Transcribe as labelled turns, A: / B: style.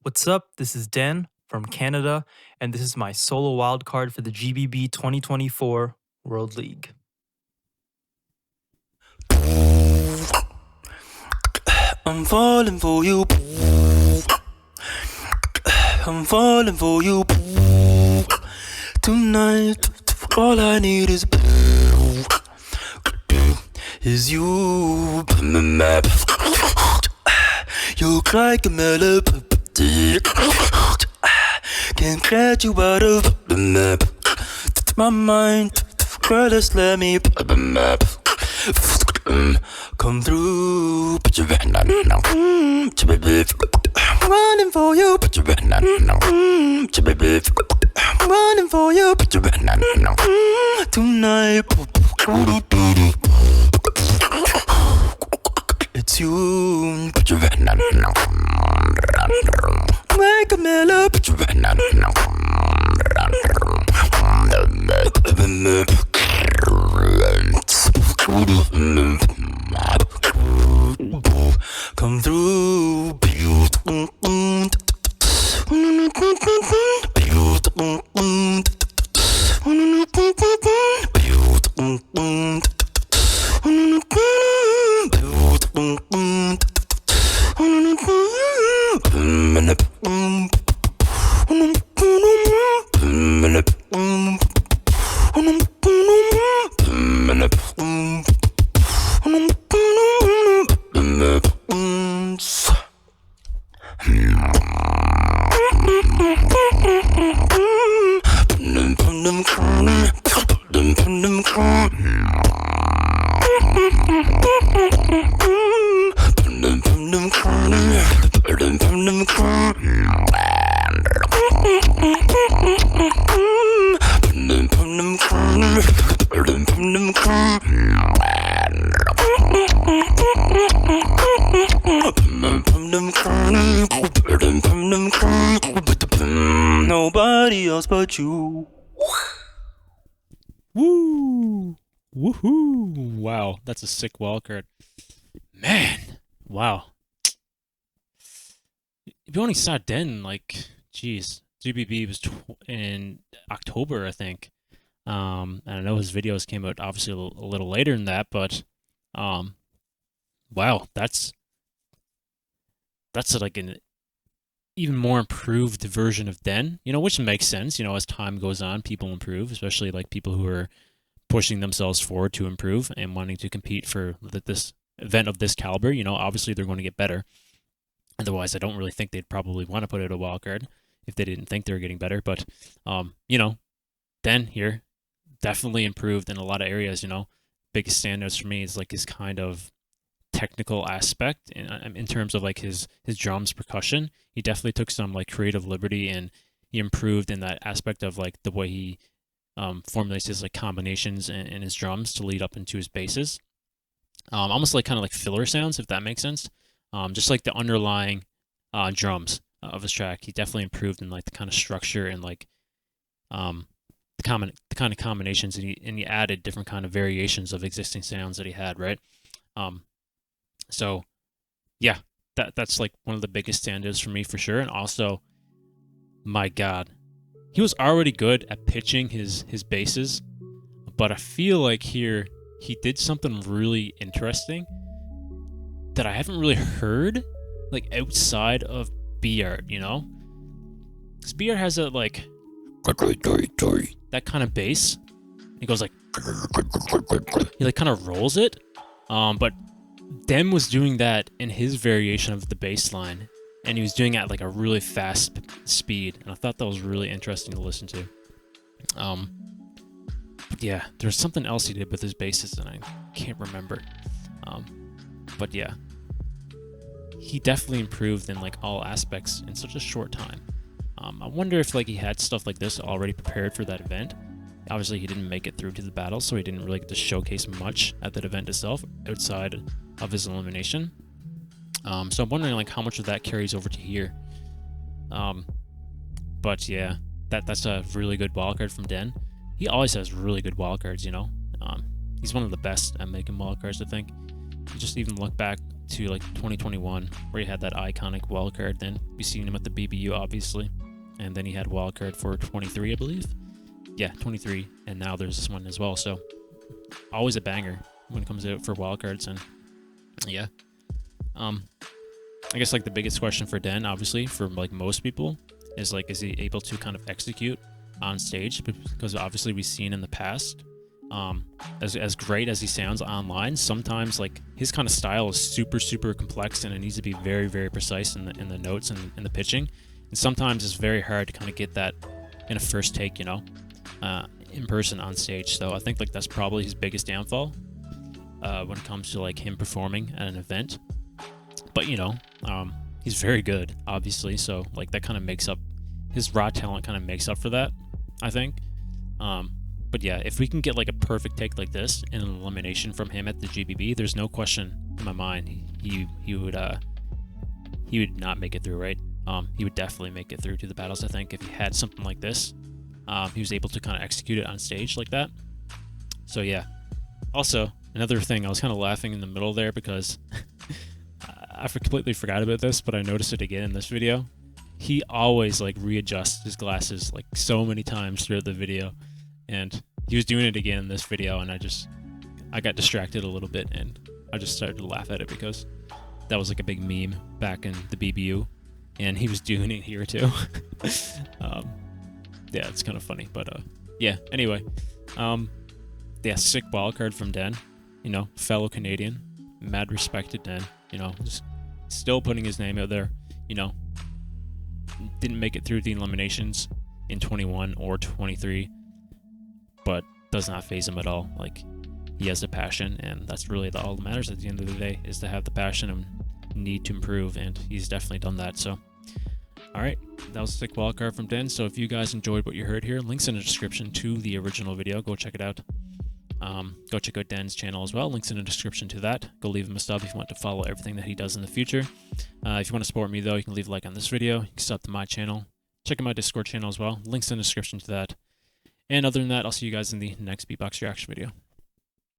A: What's up? This is Den from Canada, and this is my solo wildcard for the GBB24 World League.
B: I'm falling for you. I'm falling for you. Tonight, all I need is you. You look like a melody. Can't get you out of my mind. Girl, just let me come through. Put your hand on now. Running for you. Put your hand on now. Running for you. Put your hand on now. Tonight. It's you. Put your hand on now. Make a melody. Put your hand on now. Come through. Nobody else but you.
C: Woo! Woohoo! Wow, that's a sick wildcard. Man, wow. If you only saw Den, like, geez, GBB was in October, I think. And I know his videos came out obviously a little later than that, but wow, that's like an even more improved version of Den, which makes sense. As time goes on, people improve, especially like people who are pushing themselves forward to improve and wanting to compete for this event of this caliber. Obviously they're going to get better. Otherwise, I don't really think they'd probably want to put out a wildcard if they didn't think they were getting better. But, Den here definitely improved in a lot of areas. Biggest standouts for me is like his kind of technical aspect in terms of like his drums percussion. He definitely took some like creative liberty, and he improved in that aspect of like the way he formulates his like combinations in his drums to lead up into his basses. Almost like kind of like filler sounds, if that makes sense. Just like the underlying drums of his track, he definitely improved in like the kind of structure and like the kind of combinations, and he added different kind of variations of existing sounds that he had, right? So yeah, that's like one of the biggest standouts for me for sure. And also, my God, he was already good at pitching his basses, but I feel like here he did something really interesting that I haven't really heard like outside of B-Art, because B-Art has a like that kind of bass. It goes like he like kind of rolls it, but Den was doing that in his variation of the bass line, and he was doing it at like a really fast speed, and I thought that was really interesting to listen to. But yeah, there's something else he did with his basses, and I can't remember. But yeah, he definitely improved in like all aspects in such a short time. I wonder if like he had stuff like this already prepared for that event. Obviously, he didn't make it through to the battle, so he didn't really get to showcase much at that event itself outside of his elimination. So I'm wondering like how much of that carries over to here. But yeah, that's a really good wildcard from Den. He always has really good wildcards, He's one of the best at making wildcards, I think. You just even look back to like 2021, where he had that iconic wildcard. Then we seen him at the BBU, obviously, and then he had wildcard for 23, I believe. Yeah, 23, and now there's this one as well. So always a banger when it comes out for wildcards. And yeah, I guess like the biggest question for Den, obviously, for like most people, is like, is he able to kind of execute on stage? Because obviously we've seen in the past, as great as he sounds online, sometimes like his kind of style is super complex, and it needs to be very precise in the notes and in the pitching. And sometimes it's very hard to kind of get that in a first take, in person on stage. So I think like that's probably his biggest downfall when it comes to like him performing at an event. But he's very good, obviously. So like that kind of makes up, his raw talent kind of makes up for that, I think. But yeah, if we can get like a perfect take like this in an elimination from him at the GBB, there's no question in my mind he would not make it through, right? He would definitely make it through to the battles, I think, if he had something like this. He was able to kind of execute it on stage like that. So yeah. Also, another thing, I was kind of laughing in the middle there because I completely forgot about this, but I noticed it again in this video. He always like readjusts his glasses like so many times throughout the video, and he was doing it again in this video, and I got distracted a little bit, and I just started to laugh at it because that was like a big meme back in the BBU, and he was doing it here too. Yeah, it's kind of funny, but yeah. Anyway, yeah, sick wildcard from Den, fellow Canadian, mad respect to Den, just still putting his name out there, didn't make it through the eliminations in 21 or 23, but does not faze him at all. Like, he has the passion, and that's really all that matters at the end of the day, is to have the passion and need to improve, and he's definitely done that. So all right, that was a sick wildcard from Den. So if you guys enjoyed what you heard here, links in the description to the original video. Go check it out. Go check out Den's channel as well. Links in the description to that. Go leave him a sub if you want to follow everything that he does in the future. If you want to support me, though, you can leave a like on this video. You can sub to my channel. Check out my Discord channel as well. Links in the description to that. And other than that, I'll see you guys in the next Beatbox reaction video.